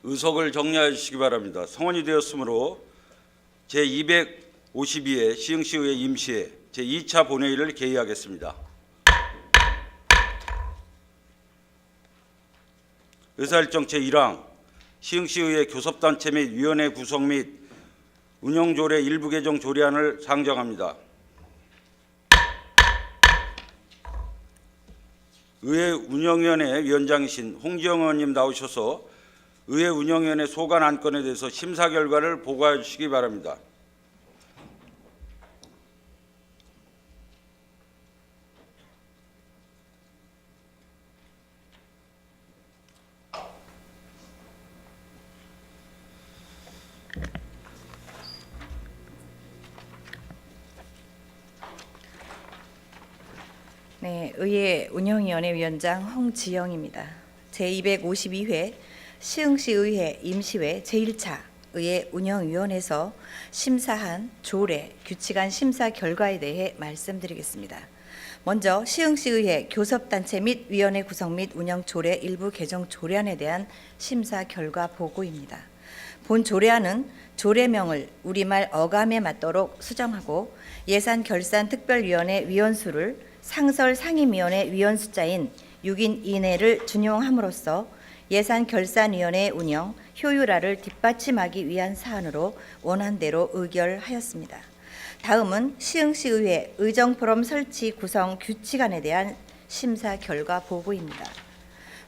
의석을 정리해 주시기 바랍니다. 성원이 되었으므로 제252회 시흥시의회 임시회 제2차 본회의를 개의하겠습니다. 의사일정 제1항 시흥시의회 교섭단체 및 위원회 구성 및 운영조례 일부 개정 조례안을 상정합니다. 의회 운영위원회 위원장이신 홍지영 의원님 나오셔서 의회 운영위원회 소관 안건에 대해서 심사 결과를 보고해 주시기 바랍니다. 네, 의회 운영위원회 위원장 홍지영입니다. 제252회 시흥시의회 임시회 제1차 의회 운영위원회에서 심사한 조례, 규칙안 심사 결과에 대해 말씀드리겠습니다. 먼저 시흥시의회 교섭단체 및 위원회 구성 및 운영 조례 일부 개정 조례안에 대한 심사 결과 보고입니다. 본 조례안은 조례명을 우리말 어감에 맞도록 수정하고 예산 결산 특별위원회 위원수를 상설 상임위원회 위원 숫자인 6인 이내를 준용함으로써 예산결산위원회 운영 효율화를 뒷받침하기 위한 사안으로 원안대로 의결하였습니다. 다음은 시흥시의회 의정포럼 설치 구성 규칙안에 대한 심사 결과 보고입니다.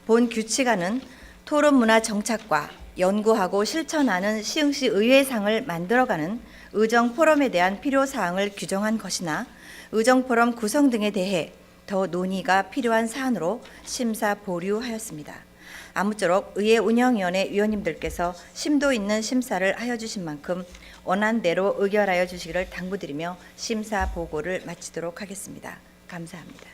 본 규칙안은 토론문화 정착과 연구하고 실천하는 시흥시 의회상을 만들어가는 의정포럼에 대한 필요사항을 규정한 것이나 의정포럼 구성 등에 대해 더 논의가 필요한 사안으로 심사 보류하였습니다. 아무쪼록 의회 운영위원회 위원님들께서 심도 있는 심사를 하여 주신 만큼 원안대로 의결하여 주시기를 당부드리며 심사 보고를 마치도록 하겠습니다. 감사합니다.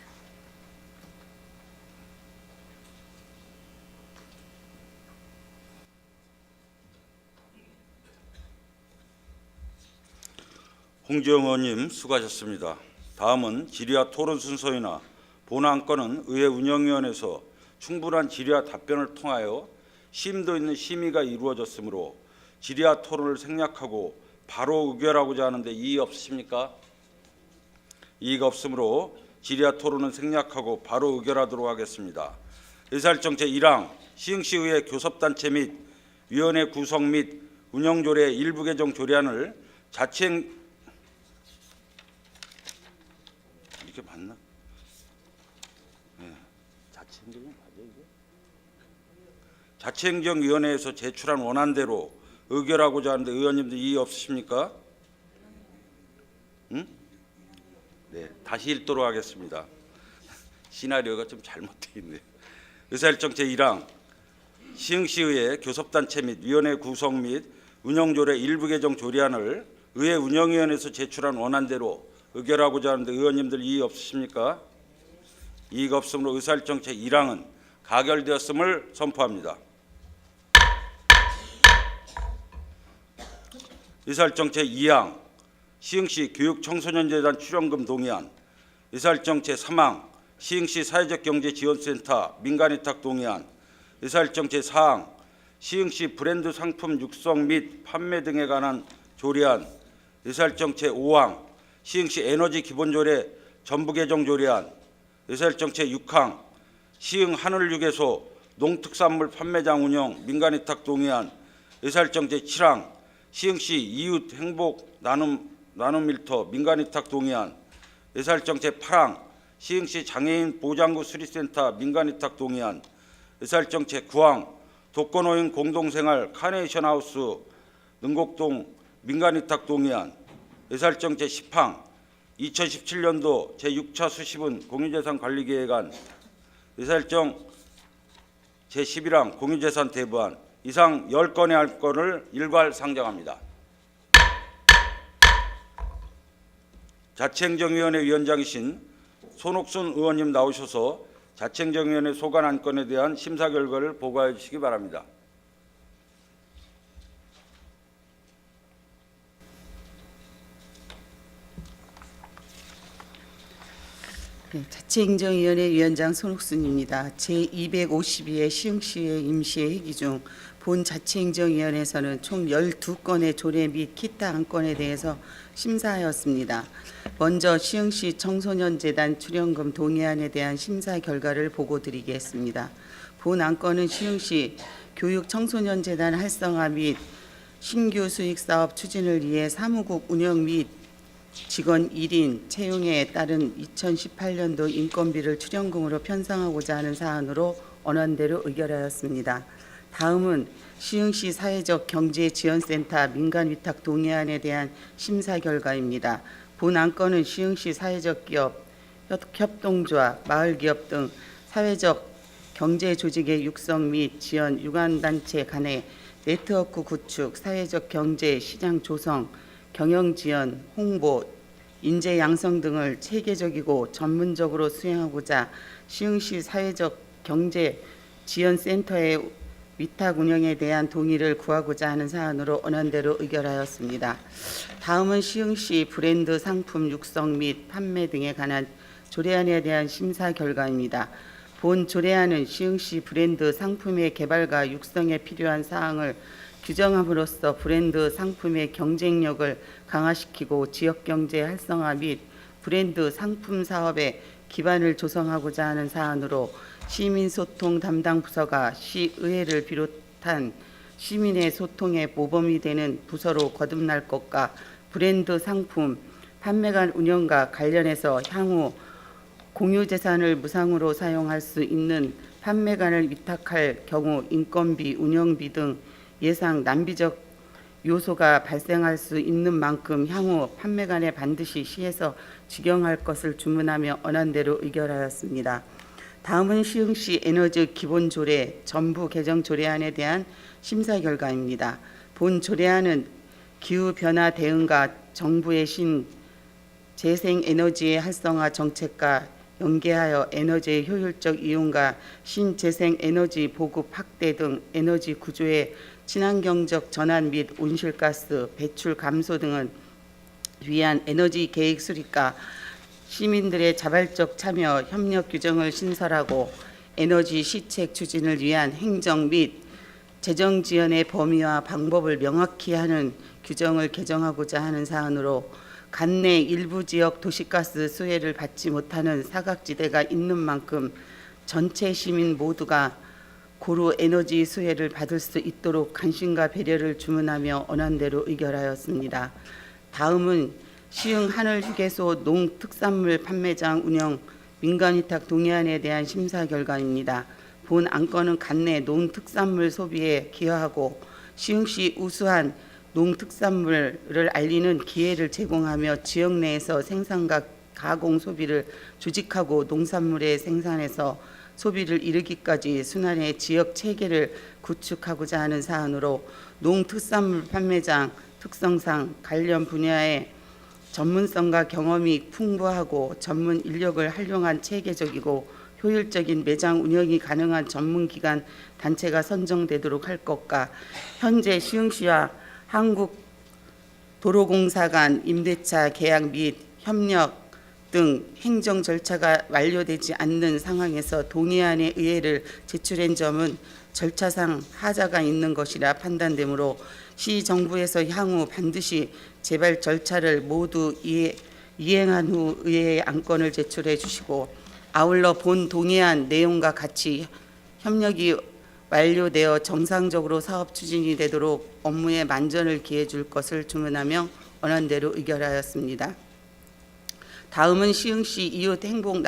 홍지영 의원님 수고하셨습니다. 다음은 질의와 토론 순서이나 본 안건은 의회 운영위원회에서 충분한 질의와 답변을 통하여 심도 있는 심의가 이루어졌으므로 질의와 토론을 생략하고 바로 의결하고자 하는데 이의 없으십니까? 이의가 없으므로 질의와 토론은 생략하고 바로 의결하도록 하겠습니다. 의사일정 제1항 시흥시의회 교섭단체 및 위원회 구성 및 운영조례 일부 개정 조례안을 이렇게 맞나? 네. 자치행정이 맞아 이게? 자치행정위원회에서 제출한 원안대로 의결하고자 하는데 의원님들 이의 없으십니까? 응? 네, 다시 읽도록 하겠습니다. 시나리오가 좀 잘못되어 있네요. 의사일정 제1항 시흥시의회 교섭단체 및 위원회 구성 및 운영조례 일부 개정 조례안을 의회 운영위원회에서 제출한 원안대로 의결하고자 하는데 의원님들 이의 없으십니까? 이의가 없으므로 의사일정 제1항은 가결되었음을 선포합니다. 의사일정 제2항 시흥시 교육청소년재단 출연금 동의안, 의사일정 제3항 시흥시 사회적경제지원센터 민간위탁 동의안, 의사일정 제4항 시흥시 브랜드 상품 육성 및 판매 등에 관한 조례안, 의사일정 제5항 시흥시 에너지 기본조례 전부 개정 조례안, 의사일정 제6항 시흥 하늘유계소 농특산물 판매장 운영 민간위탁 동의안, 의사일정 제7항 시흥시 이웃 행복 나눔 일터 민간위탁 동의안, 의사일정 제8항 시흥시 장애인 보장구 수리센터 민간위탁 동의안, 의사일정 제9항 독거노인 공동생활 카네이션 하우스 능곡동 민간위탁 동의안, 의사일정 제10항 2017년도 제6차 수시분 공유재산 관리계획안, 의사일정 제11항 공유재산 대부안 이상 10건의 안건을 일괄 상정합니다. 자치행정위원회 위원장이신 손옥순 의원님 나오셔서 자치행정위원회 소관 안건에 대한 심사 결과를 보고해 주시기 바랍니다. 네, 자치행정위원회 위원장 손옥순입니다. 제252회 시흥시의회 임시회 회기 중 본 자치행정위원회에서는 총 12건의 조례 및 기타 안건에 대해서 심사하였습니다. 먼저 시흥시 청소년재단 출연금 동의안에 대한 심사 결과를 보고드리겠습니다. 본 안건은 시흥시 교육청소년재단 활성화 및 신규 수익사업 추진을 위해 사무국 운영 및 직원 1인 채용에 따른 2018년도 인건비를 출연금으로 편성하고자 하는 사안으로 언안대로 의결하였습니다. 다음은 시흥시 사회적 경제지원센터 민간위탁 동의안에 대한 심사 결과입니다. 본 안건은 시흥시 사회적 기업, 협동조합, 마을기업 등 사회적 경제조직의 육성 및 지원, 유관단체 간의 네트워크 구축, 사회적 경제 시장 조성, 경영 지원, 홍보, 인재 양성 등을 체계적이고 전문적으로 수행하고자 시흥시 사회적 경제 지원센터의 위탁 운영에 대한 동의를 구하고자 하는 사안으로 언안대로 의결하였습니다. 다음은 시흥시 브랜드 상품 육성 및 판매 등에 관한 조례안에 대한 심사 결과입니다. 본 조례안은 시흥시 브랜드 상품의 개발과 육성에 필요한 사항을 규정함으로써 브랜드 상품의 경쟁력을 강화시키고 지역경제 활성화 및 브랜드 상품 사업의 기반을 조성하고자 하는 사안으로 시민소통 담당 부서가 시의회를 비롯한 시민의 소통에 모범이 되는 부서로 거듭날 것과 브랜드 상품 판매관 운영과 관련해서 향후 공유재산을 무상으로 사용할 수 있는 판매관을 위탁할 경우 인건비, 운영비 등 예상 낭비적 요소가 발생할 수 있는 만큼 향후 판매관에 반드시 시에서 직영할 것을 주문하며 언안대로 의결하였습니다. 다음은 시흥시 에너지 기본조례 전부 개정 조례안에 대한 심사 결과입니다. 본 조례안은 기후변화 대응과 정부의 신재생에너지의 활성화 정책과 연계하여 에너지의 효율적 이용과 신재생에너지 보급 확대 등 에너지 구조의 친환경적 전환 및 온실가스 배출 감소 등을 위한 에너지 계획 수립과 시민들의 자발적 참여 협력 규정을 신설하고 에너지 시책 추진을 위한 행정 및 재정 지원의 범위와 방법을 명확히 하는 규정을 개정하고자 하는 사안으로 관내 일부 지역 도시가스 수혜를 받지 못하는 사각지대가 있는 만큼 전체 시민 모두가 고루 에너지 수혜를 받을 수 있도록 관심과 배려를 주문하며 언안대로 의결하였습니다. 다음은 시흥 하늘휴게소 농특산물 판매장 운영 민간위탁 동의안에 대한 심사 결과입니다. 본 안건은 관내 농특산물 소비에 기여하고 시흥시 우수한 농특산물을 알리는 기회를 제공하며 지역 내에서 생산과 가공 소비를 조직하고 농산물의 생산에서 소비를 이르기까지 순환의 지역 체계를 구축하고자 하는 사안으로 농특산물 판매장 특성상 관련 분야의 전문성과 경험이 풍부하고 전문 인력을 활용한 체계적이고 효율적인 매장 운영이 가능한 전문기관 단체가 선정되도록 할 것과 현재 시흥시와 한국도로공사 간 임대차 계약 및 협력 등 행정 절차가 완료되지 않는 상황에서 동의안의 의회를 제출한 점은 절차상 하자가 있는 것이라 판단되므로 시정부에서 향후 반드시 재발 절차를 모두 이행한 후 의회에 안건을 제출해 주시고 아울러 본 동의안 내용과 같이 협력이 완료되어 정상적으로 사업 추진이 되도록 업무에 만전을 기해 줄 것을 주문하며 언안대로 의결하였습니다. 다음은 시흥시 이웃 행복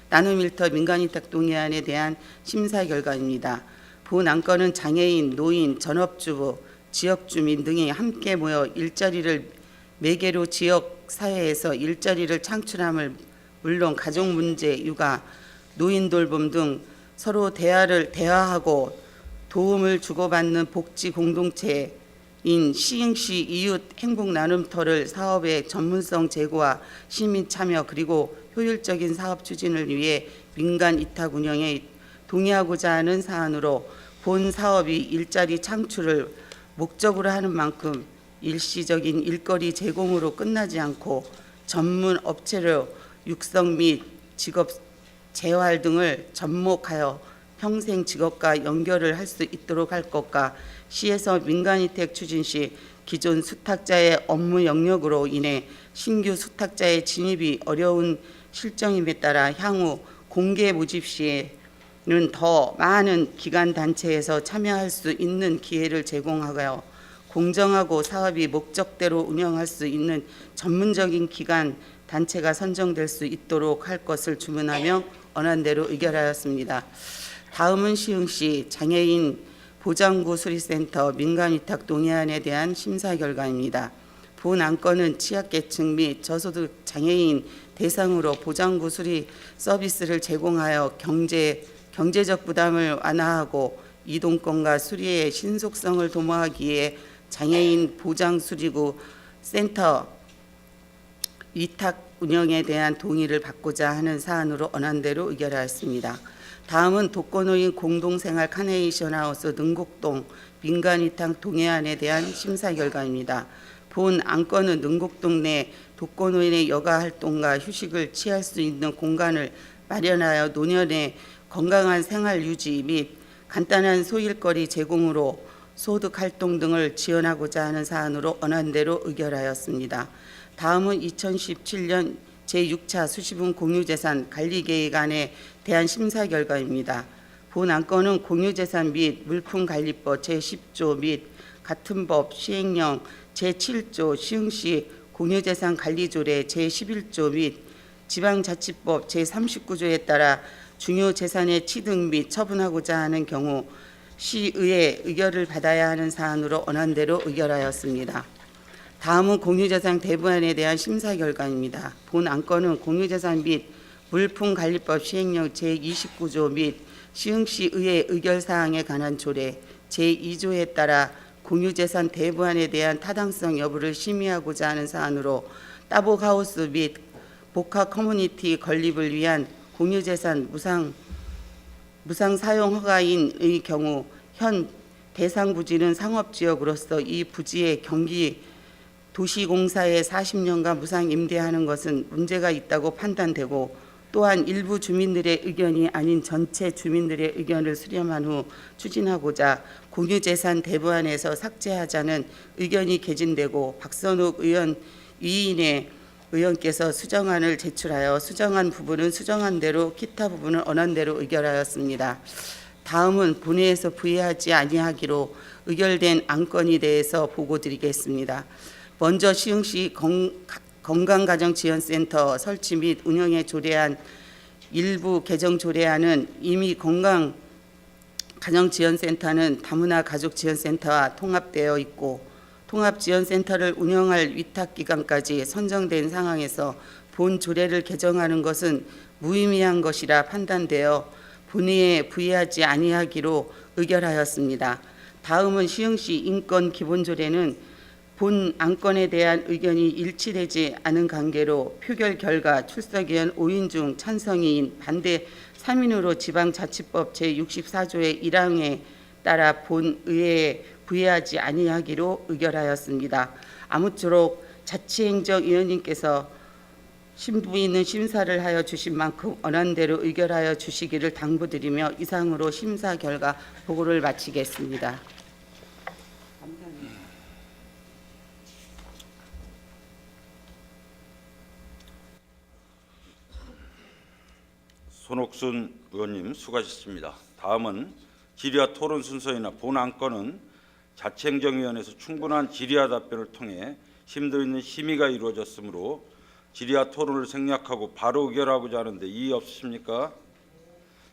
나눔일터 민간위탁 동의안에 대한 심사 결과입니다. 본 안건은 장애인, 노인, 전업주부, 지역주민 등이 함께 모여 일자리를 매개로 지역 사회에서 일자리를 창출함을 물론 가족 문제, 육아, 노인 돌봄 등 서로 대화하고 도움을 주고받는 복지 공동체인 시흥시 이웃 행복 나눔터를 사업의 전문성 제고와 시민 참여 그리고 효율적인 사업 추진을 위해 민간 위탁 운영에 동의하고자 하는 사안으로 본 사업이 일자리 창출을 목적으로 하는 만큼 일시적인 일거리 제공으로 끝나지 않고 전문 업체로 육성 및 직업 재활 등을 접목하여 평생 직업과 연결을 할 수 있도록 할 것과 시에서 민간이택 추진 시 기존 수탁자의 업무 영역으로 인해 신규 수탁자의 진입이 어려운 실정임에 따라 향후 공개 모집 시에는 더 많은 기관 단체에서 참여할 수 있는 기회를 제공하여 공정하고 사업이 목적대로 운영할 수 있는 전문적인 기관 단체가 선정될 수 있도록 할 것을 주문하며 언안대로 의결하였습니다. 다음은 시흥시 장애인 보장구 수리센터 민간위탁 동의안에 대한 심사 결과입니다. 본 안건은 취약계층 및 저소득 장애인 대상으로 보장구 수리 서비스를 제공하여 경제적 부담을 완화하고 이동권과 수리의 신속성을 도모하기 위해 장애인 보장 수리구 센터 위탁 운영에 대한 동의를 받고자 하는 사안으로 언안대로 의결하였습니다. 다음은 독거노인 공동생활 카네이션 하우스 능곡동 민간위탁 동의안에 대한 심사 결과입니다. 본 안건은 능곡동 내 독거노인의 여가 활동과 휴식을 취할 수 있는 공간을 마련하여 노년의 건강한 생활 유지 및 간단한 소일거리 제공으로 소득 활동 등을 지원하고자 하는 사안으로 언안대로 의결하였습니다. 다음은 2017년 제6차 수시분 공유재산 관리계획안에 대한 심사 결과입니다. 본 안건은 공유재산 및 물품관리법 제10조 및 같은 법 시행령 제7조 시흥시 공유재산 관리조례 제11조 및 지방자치법 제39조에 따라 중요재산의 취득 및 처분하고자 하는 경우 시의회 의결을 받아야 하는 사안으로 언안대로 의결하였습니다. 다음은 공유재산 대부안에 대한 심사 결과입니다. 본 안건은 공유재산 및 물품관리법 시행령 제29조 및 시흥시 의회 의결사항에 관한 조례 제2조에 따라 공유재산 대부안에 대한 타당성 여부를 심의하고자 하는 사안으로 따복하우스 및 복합 커뮤니티 건립을 위한 공유재산 무상 사용 허가인의 경우 현 대상 부지는 상업지역으로서 이 부지의 경기 도시공사에 40년간 무상 임대하는 것은 문제가 있다고 판단되고 또한 일부 주민들의 의견이 아닌 전체 주민들의 의견을 수렴한 후 추진하고자 공유재산 대부안에서 삭제하자는 의견이 개진되고 박선욱 의원 위인의 의원께서 수정안을 제출하여 수정안 부분은 수정한 대로 기타 부분은 언안대로 의결하였습니다. 다음은 본회에서 부의하지 아니하기로 의결된 안건에 대해서 보고드리겠습니다. 먼저 시흥시 건강가정지원센터 설치 및 운영에 조례안 일부 개정 조례안은 이미 건강가정지원센터는 다문화 가족지원센터와 통합되어 있고 통합지원센터를 운영할 위탁기관까지 선정된 상황에서 본 조례를 개정하는 것은 무의미한 것이라 판단되어 본회의에 부의하지 아니하기로 의결하였습니다. 다음은 시흥시 인권기본조례는 본 안건에 대한 의견이 일치되지 않은 관계로 표결 결과 출석위원 5인 중 찬성인 반대 3인으로 지방자치법 제64조의 1항에 따라 본 의회에 부의하지 아니하기로 의결하였습니다. 아무쪼록 자치행정위원님께서 신부 있는 심사를 하여 주신 만큼 언안대로 의결하여 주시기를 당부드리며 이상으로 심사 결과 보고를 마치겠습니다. 손옥순 의원님 수고하셨습니다. 다음은 질의와 토론 순서이나 본 안건은 자치행정위원회에서 충분한 질의와 답변을 통해 심도 있는 심의가 이루어졌으므로 질의와 토론을 생략하고 바로 의결하고자 하는데 이의 없으십니까?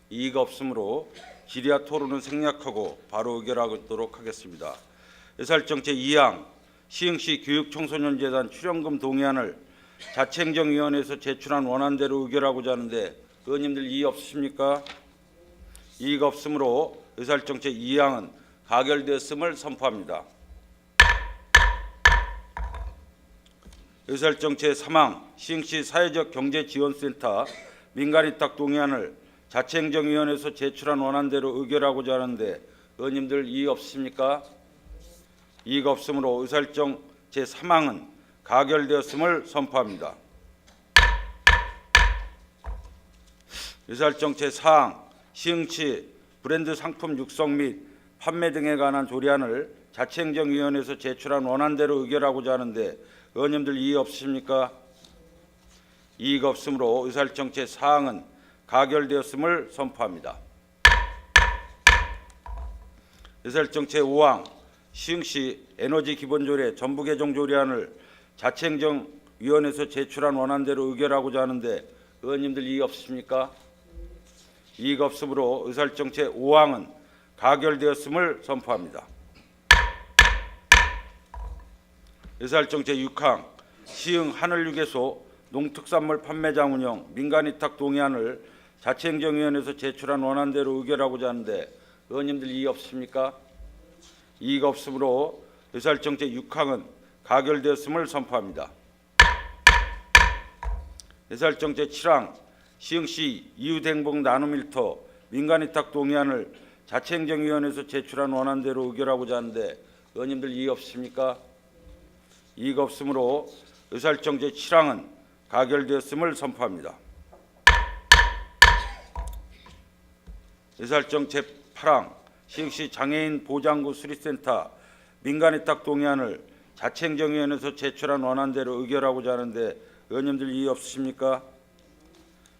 이의가 없으므로 질의와 토론은 생략하고 바로 의결하도록 하겠습니다. 의사일정 제2항 시흥시 교육청소년재단 출연금 동의안을 자치행정위원회에서 제출한 원안대로 의결하고자 하는데 의원님들 이의 없으십니까? 이의가 없으므로 의사일정 제2항은 가결되었음을 선포합니다. 의사일정 제3항 시흥시 사회적 경제지원센터 민간위탁 동의안을 자치행정위원회에서 제출한 원안대로 의결하고자 하는데 의원님들 이의 없으십니까? 이의가 없으므로 의사일정 제3항은 가결되었음을 선포합니다. 의사일정 제4항 시흥시 브랜드 상품 육성 및 판매 등에 관한 조례안을 자치행정위원회에서 제출한 원안대로 의결하고자 하는데 의원님들 이의 없으십니까? 이의가 없으므로 의사일정 제4항은 가결되었음을 선포합니다. 의사일정 제5항 시흥시 에너지 기본조례 전부 개정 조례안을 자치행정위원회에서 제출한 원안대로 의결하고자 하는데 의원님들 이의 없으십니까? 이의가 없으므로 의사일정 제5항은 가결되었음을 선포합니다. 의사일정 제6항 시흥 하늘유계소 농특산물 판매장 운영 민간위탁 동의안을 자치행정위원회에서 제출한 원안대로 의결하고자 하는데 의원님들 이의 없으십니까? 이의가 없으므로 의사일정 제6항은 가결되었음을 선포합니다. 의사일정 제7항 시흥시 이웃행복 나눔일터 민간위탁 동의안을 자치행정위원회에서 제출한 원안대로 의결하고자 하는데 의원님들 이의 없으십니까? 이의가 없으므로 의사일정 제7항은 가결되었음을 선포합니다. 의사일정 제8항 시흥시 장애인 보장구 수리센터 민간위탁 동의안을 자치행정위원회에서 제출한 원안대로 의결하고자 하는데 의원님들 이의 없으십니까?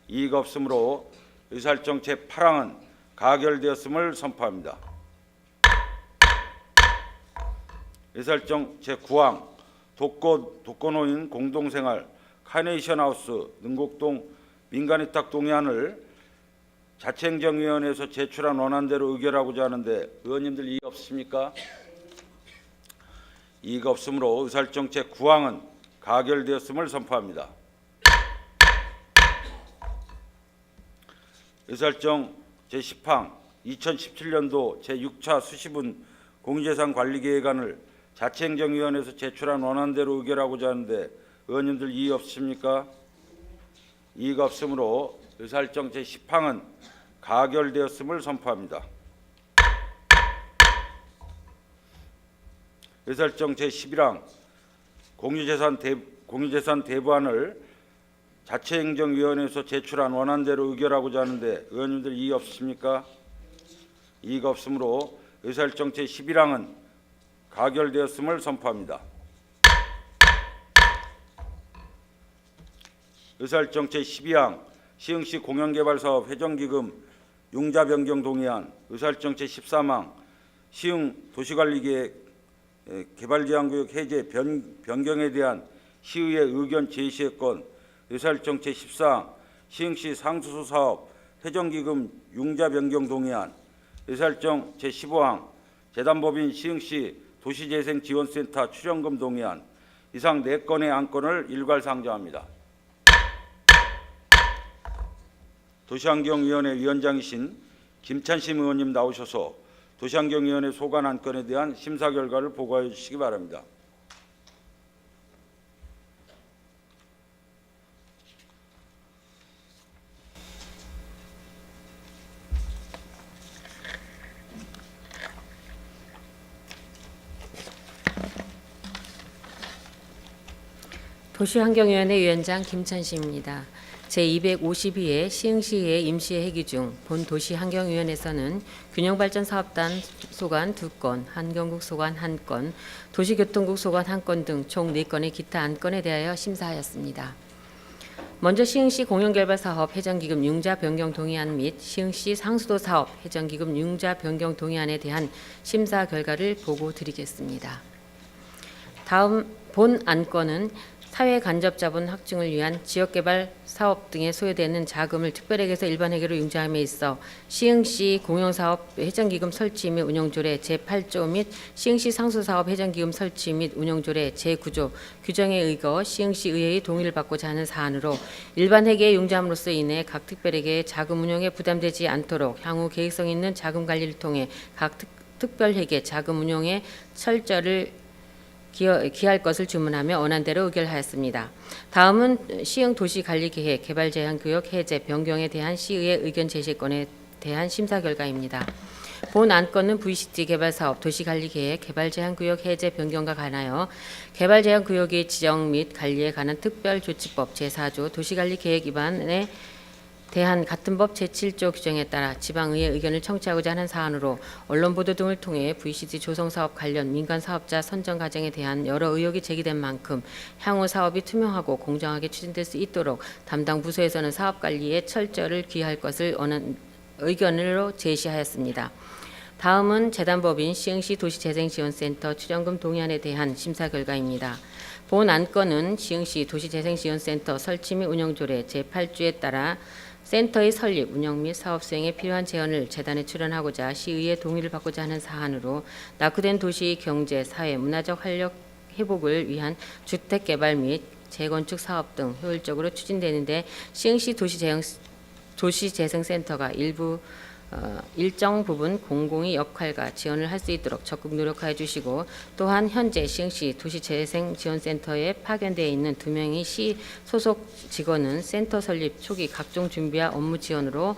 이의가 없으므로 의사일정 제8항은 가결되었음을 선포합니다. 의사일정 제9항 독거노인 공동생활 카네이션 하우스 능곡동 민간위탁 동의안을 자치행정위원회에서 제출한 원안대로 의결하고자 하는데 의원님들 이의 없으십니까? 이의가 없으므로 의사일정 제9항은 가결되었음을 선포합니다. 의사일정 제10항 2017년도 제6차 수시분 공유재산 관리계획안을 자치행정위원회에서 제출한 원안대로 의결하고자 하는데 의원님들 이의 없으십니까? 이의가 없으므로 의사일정 제10항은 가결되었음을 선포합니다. 의사일정 제11항 공유재산 대부안을 자치행정위원회에서 제출한 원안대로 의결하고자 하는데 의원님들 이의 없으십니까? 이의가 없으므로 의사일정 제11항은 가결되었음을 선포합니다. 의사일정 제12항 시흥시 공영개발사업 회전기금 융자 변경 동의안 의사일정 제13항 시흥 도시관리계획 개발제한구역 해제 변경에 대한 시의회 의견 제시의 건 의사일정 제14항 시흥시 상수소 사업 회전기금 융자 변경 동의안 의사일정 제15항 재단법인 시흥시 도시재생지원센터 출연금 동의안 이상 4건의 안건을 일괄 상정합니다. 도시환경위원회 위원장이신 김찬심 의원님 나오셔서 도시환경위원회 소관 안건에 대한 심사 결과를 보고해 주시기 바랍니다. 도시환경위원회 위원장 김찬심입니다. 제252회 시흥시의회 임시회기 중 본 도시환경위원회에서는 균형발전 사업단 소관 2건, 한경국 소관 1건, 도시교통국 소관 1건 등 총 4건의 기타 안건에 대하여 심사하였습니다. 먼저 시흥시 공영개발사업 회전기금 융자 변경 동의안 및 시흥시 상수도 사업 회전기금 융자 변경 동의안에 대한 심사 결과를 보고 드리겠습니다. 다음 본 안건은 사회 간접자본 확충을 위한 지역개발 사업 등에 소요되는 자금을 특별회계에서 일반회계로 융자함에 있어 시흥시 공영사업 회전기금 설치 및 운영조례 제8조 및 시흥시 상수사업 회전기금 설치 및 운영조례 제9조 규정에 의거 시흥시 의회의 동의를 받고자 하는 사안으로 일반회계에 융자함으로써 인해 각 특별회계의 자금 운용에 부담되지 않도록 향후 계획성 있는 자금 관리를 통해 각 특별회계 자금 운용에 철저를 기할 것을 주문하며 원안대로 의결하였습니다. 다음은 시흥 도시관리계획 개발제한구역 해제 변경에 대한 시의회 의견 제시건에 대한 심사 결과입니다. 본 안건은 VCT 개발사업 도시관리계획 개발제한구역 해제 변경과 관하여 개발제한구역의 지정 및 관리에 관한 특별조치법 제4조 도시관리계획 위반에 대한 같은 법 제7조 규정에 따라 지방의회 의견을 청취하고자 하는 사안으로 언론 보도 등을 통해 VCD 조성 사업 관련 민간 사업자 선정 과정에 대한 여러 의혹이 제기된 만큼 향후 사업이 투명하고 공정하게 추진될 수 있도록 담당 부서에서는 사업 관리에 철저를 기할 것을 의견으로 제시하였습니다. 다음은 재단법인 시흥시 도시재생지원센터 출연금 동의안에 대한 심사 결과입니다. 본 안건은 시흥시 도시재생지원센터 설치 및 운영 조례 제8조에 따라 센터의 설립, 운영 및 사업 수행에 필요한 재원을 재단에 출연하고자 시의회 동의를 받고자 하는 사안으로 낙후된 도시 경제, 사회, 문화적 활력 회복을 위한 주택 개발 및 재건축 사업 등 효율적으로 추진되는데 시흥시 도시재생센터가 일정 부분 공공의 역할과 지원을 할 수 있도록 적극 노력하여 주시고, 또한 현재 시흥시 도시재생지원센터에 파견되어 있는 2명의 시 소속 직원은 센터 설립 초기 각종 준비와 업무 지원으로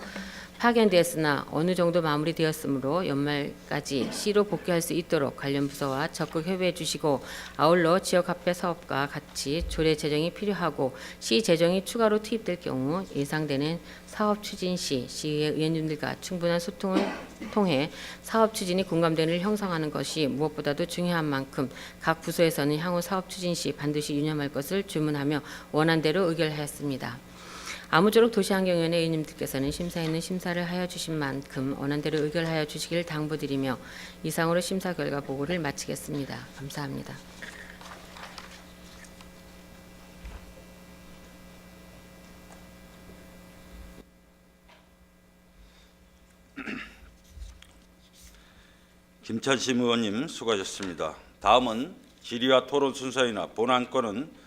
파견되었으나 어느 정도 마무리되었으므로 연말까지 시로 복귀할 수 있도록 관련 부서와 적극 협의해 주시고, 아울러 지역화폐 사업과 같이 조례 제정이 필요하고 시 재정이 추가로 투입될 경우 예상되는 사업 추진 시 시의회 의원님들과 충분한 소통을 통해 사업 추진이 공감대를 형성하는 것이 무엇보다도 중요한 만큼 각 부서에서는 향후 사업 추진 시 반드시 유념할 것을 주문하며 원안대로 의결하였습니다. 아무쪼록 도시환경위원회 의원님들께서는 심사에는 심사를 하여 주신 만큼 원안대로 의결하여 주시기를 당부드리며 이상으로 심사 결과 보고를 마치겠습니다. 감사합니다. 김찬심 의원님 수고하셨습니다. 다음은 질의와 토론 순서이나 본안건은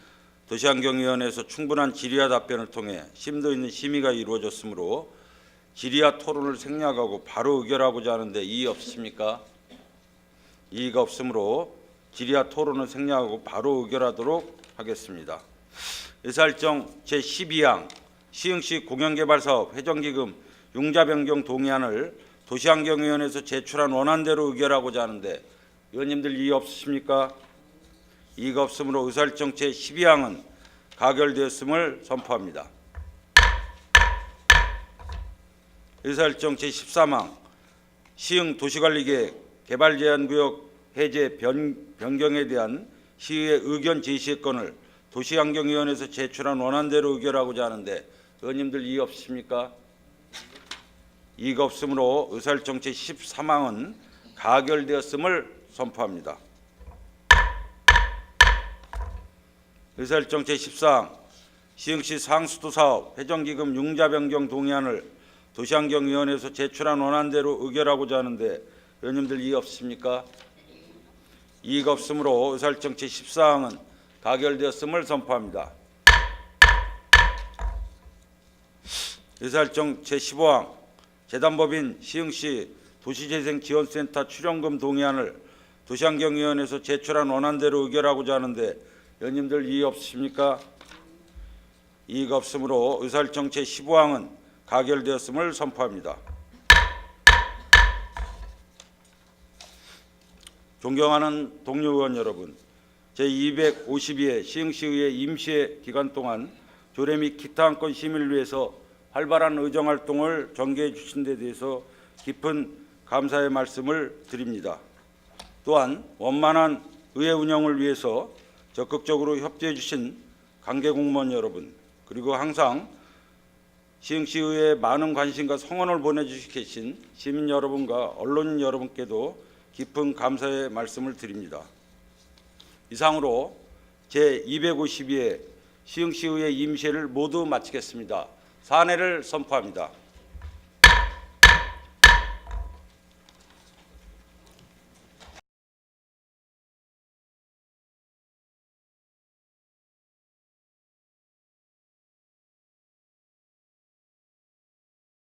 도시환경위원회에서 충분한 질의와 답변을 통해 심도 있는 심의가 이루어졌으므로 질의와 토론을 생략하고 바로 의결하고자 하는데 이의 없으십니까? 이의가 없으므로 질의와 토론을 생략하고 바로 의결하도록 하겠습니다. 의사일정 제12항 시흥시 공영개발사업 회전기금 융자 변경 동의안을 도시환경위원회에서 제출한 원안대로 의결하고자 하는데 의원님들 이의 없으십니까? 이의가 없으므로 의사일정 제12항은 가결되었음을 선포합니다. 의사일정 제13항 시흥 도시관리계획 개발제한구역 해제 변경에 대한 시의회 의견 제시의 건을 도시환경위원회에서 제출한 원안대로 의결하고자 하는데 의원님들 이의 없으십니까? 이의가 없으므로 의사일정 제13항은 가결되었음을 선포합니다. 의사일정 제14항 시흥시 상수도 사업 회전기금 융자 변경 동의안을 도시환경위원회에서 제출한 원안대로 의결하고자 하는데 의원님들 이의 없으십니까? 이의가 없으므로 의사일정 제14항은 가결되었음을 선포합니다. 의사일정 제15항 재단법인 시흥시 도시재생지원센터 출연금 동의안을 도시환경위원회에서 제출한 원안대로 의결하고자 하는데 의원님들 이의 없으십니까? 이의가 없으므로 의사일정 제15항은 가결되었음을 선포합니다. 존경하는 동료 의원 여러분, 제252회 시흥시의회 임시회 기간 동안 조례 및 기타 안건 심의를 위해서 활발한 의정활동을 전개해 주신 데 대해서 깊은 감사의 말씀을 드립니다. 또한 원만한 의회 운영을 위해서 적극적으로 협조해 주신 관계 공무원 여러분, 그리고 항상 시흥시의회에 많은 관심과 성원을 보내주시고 계신 시민 여러분과 언론인 여러분께도 깊은 감사의 말씀을 드립니다. 이상으로 제252회 시흥시의회 임시회를 모두 마치겠습니다. 사내를 선포합니다.